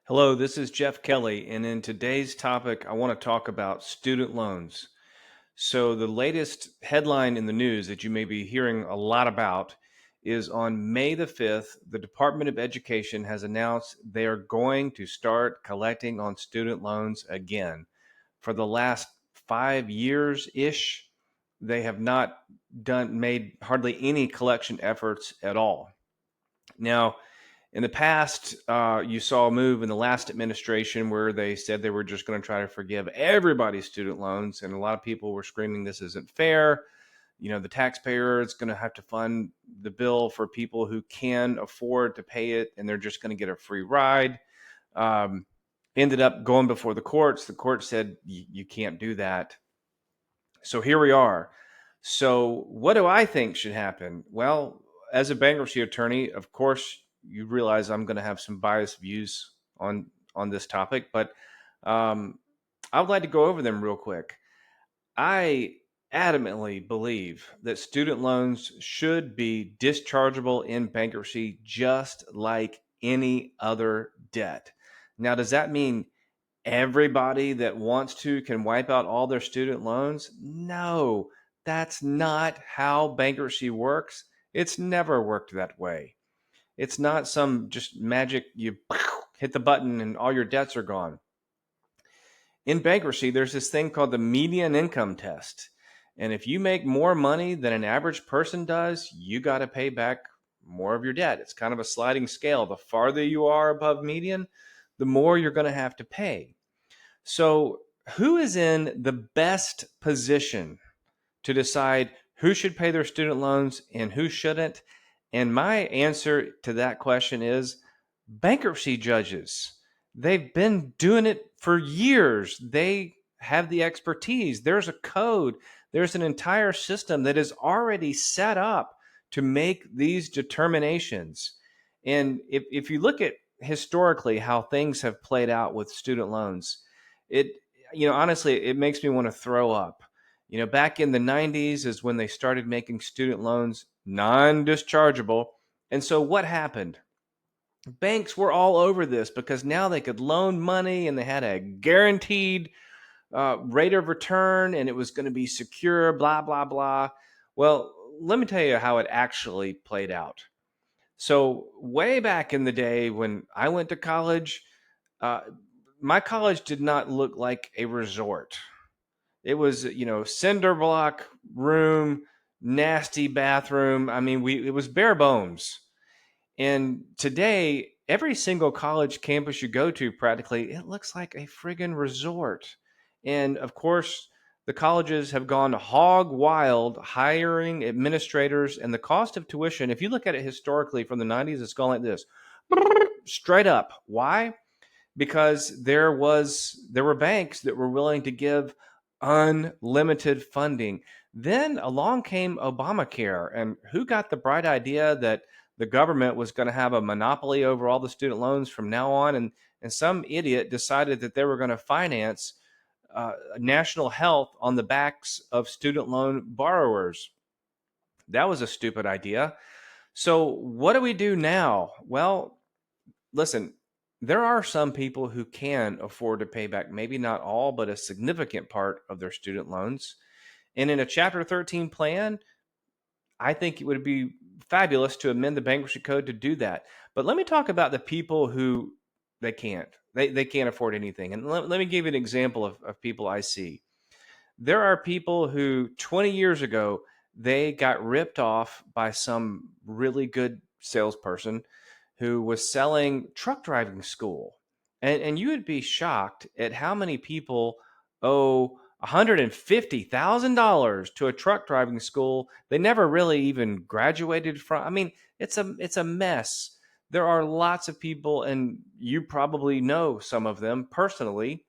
Hello, this is Jeff Kelly, and in today's topic, I want to talk about student loans. So, the latest headline in the news that you may be hearing a lot about is on May the 5th, the Department of Education has announced they are going to start collecting on student loans again. For the last 5 years ish, they have not made hardly any collection efforts at all. Now, in the past, you saw a move in the last administration where they said they were just going to try to forgive everybody's student loans. And a lot of people were screaming, this isn't fair. The taxpayer is going to have to fund the bill for people who can afford to pay it, and they're just going to get a free ride. Um, Ended up going before the courts. The court said, you can't do that. So here we are. So, what do I think should happen? Well, as a bankruptcy attorney, of course, you realize I'm going to have some biased views on this topic, but um, I would like to go over them real quick. I adamantly believe that student loans should be dischargeable in bankruptcy just like any other debt. Now, does that mean everybody that wants to can wipe out all their student loans? No, that's not how bankruptcy works. It's never worked that way. It's not some just magic, you hit the button and all your debts are gone. In bankruptcy, there's this thing called the median income test. And if you make more money than an average person does, you got to pay back more of your debt. It's kind of a sliding scale. The farther you are above median, the more you're going to have to pay. So, who is in the best position to decide who should pay their student loans and who shouldn't? And my answer to that question is bankruptcy judges. They've been doing it for years. They have the expertise. There's a code, there's an entire system that is already set up to make these determinations. And if you look at historically how things have played out with student loans, it honestly it makes me want to throw up. Back in the 90s is when they started making student loans non-dischargeable. And so what happened? Banks were all over this because now they could loan money and they had a guaranteed rate of return and it was going to be secure, blah, blah, blah. Well, let me tell you how it actually played out. So, way back in the day when I went to college, uh, my college did not look like a resort. It was, cinder block room, nasty bathroom. I mean, it was bare bones. And today, every single college campus you go to, practically, it looks like a friggin' resort. And of course, the colleges have gone hog wild hiring administrators, and the cost of tuition, if you look at it historically from the 90s, it's gone like this straight up. Why? Because there were banks that were willing to give unlimited funding. Then along came Obamacare, and who got the bright idea that the government was going to have a monopoly over all the student loans from now on? And some idiot decided that they were going to finance national health on the backs of student loan borrowers. That was a stupid idea. So what do we do now? Well, listen, there are some people who can afford to pay back, maybe not all, but a significant part of their student loans. And in a Chapter 13 plan, I think it would be fabulous to amend the bankruptcy code to do that. But let me talk about the people who they can't. They can't afford anything. And let me give you an example of people I see. There are people who 20 years ago, they got ripped off by some really good salesperson who was selling truck driving school. And you would be shocked at how many people owe $150,000 to a truck driving school they never really even graduated from. I mean, it's a mess. There are lots of people, and you probably know some of them personally,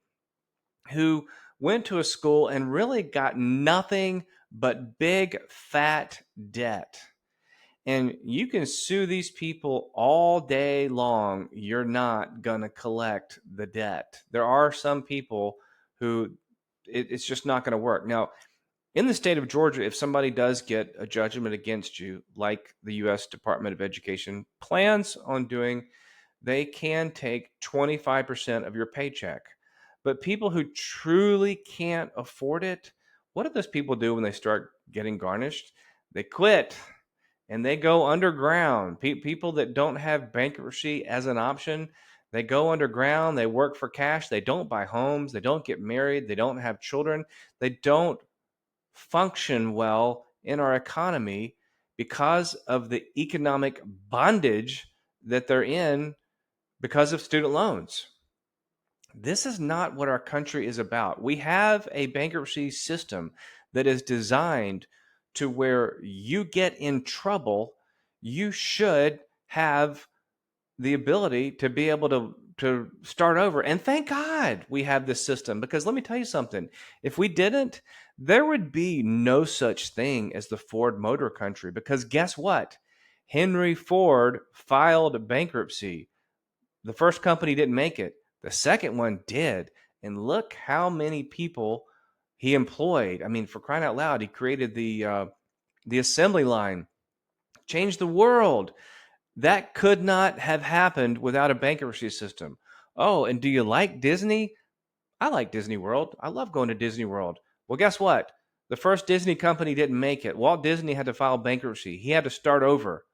who went to a school and really got nothing but big fat debt. And you can sue these people all day long. You're not going to collect the debt. There are some people who it's just not going to work. Now, in the state of Georgia, if somebody does get a judgment against you, like the U.S. Department of Education plans on doing, they can take 25% of your paycheck. But people who truly can't afford it, what do those people do when they start getting garnished? They quit and they go underground. People that don't have bankruptcy as an option, they go underground, they work for cash, they don't buy homes, they don't get married, they don't have children, they don't function well in our economy because of the economic bondage that they're in because of student loans. This is not what our country is about. We have a bankruptcy system that is designed to where you get in trouble, you should have the ability to be able to start over. And thank God we have this system, because let me tell you something. If we didn't, there would be no such thing as the Ford Motor Country, because guess what? Henry Ford filed bankruptcy. The first company didn't make it. The second one did. And look how many people he employed. I mean, for crying out loud, he created the assembly line, changed the world. That could not have happened without a bankruptcy system. Oh, and do you like Disney? I like Disney World. I love going to Disney World. Well, guess what? The first Disney company didn't make it. Walt Disney had to file bankruptcy. He had to start over.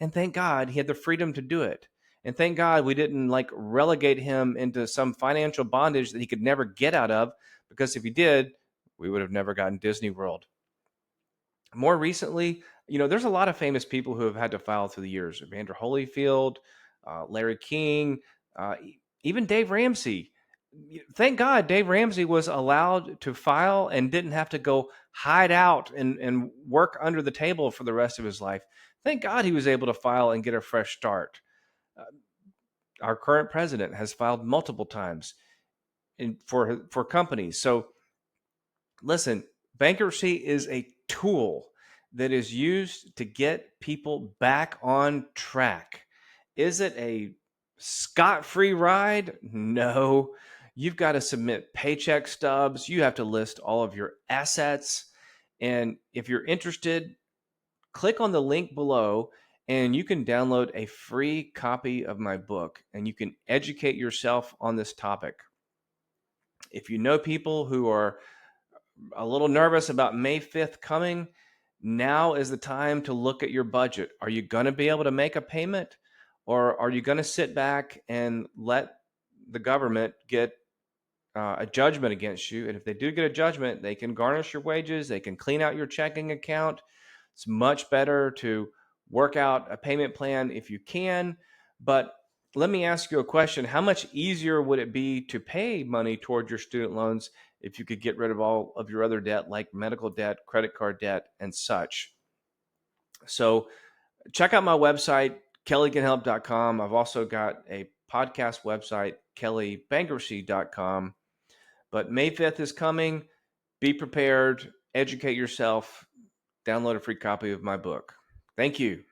And thank God he had the freedom to do it. And thank God we didn't like relegate him into some financial bondage that he could never get out of, because if he did, we would have never gotten Disney World. More recently, there's a lot of famous people who have had to file through the years. Evander Holyfield, Larry King, even Dave Ramsey. Thank God Dave Ramsey was allowed to file and didn't have to go hide out and work under the table for the rest of his life. Thank God he was able to file and get a fresh start. Uh, our current president has filed multiple times for companies. So listen, bankruptcy is a tool that is used to get people back on track. Is it a scot-free ride? No. You've got to submit paycheck stubs. You have to list all of your assets. And if you're interested, click on the link below and you can download a free copy of my book and you can educate yourself on this topic. If you know people who are a little nervous about May 5th coming, now is the time to look at your budget. Are you going to be able to make a payment, or are you going to sit back and let the government get a judgment against you? And if they do get a judgment, they can garnish your wages, they can clean out your checking account. It's much better to work out a payment plan if you can. But let me ask you a question. How much easier would it be to pay money toward your student loans if you could get rid of all of your other debt, like medical debt, credit card debt, and such? So check out my website, kellycanhelp.com. I've also got a podcast website, kellybankruptcy.com. But May 5th is coming. Be prepared, educate yourself, download a free copy of my book. Thank you.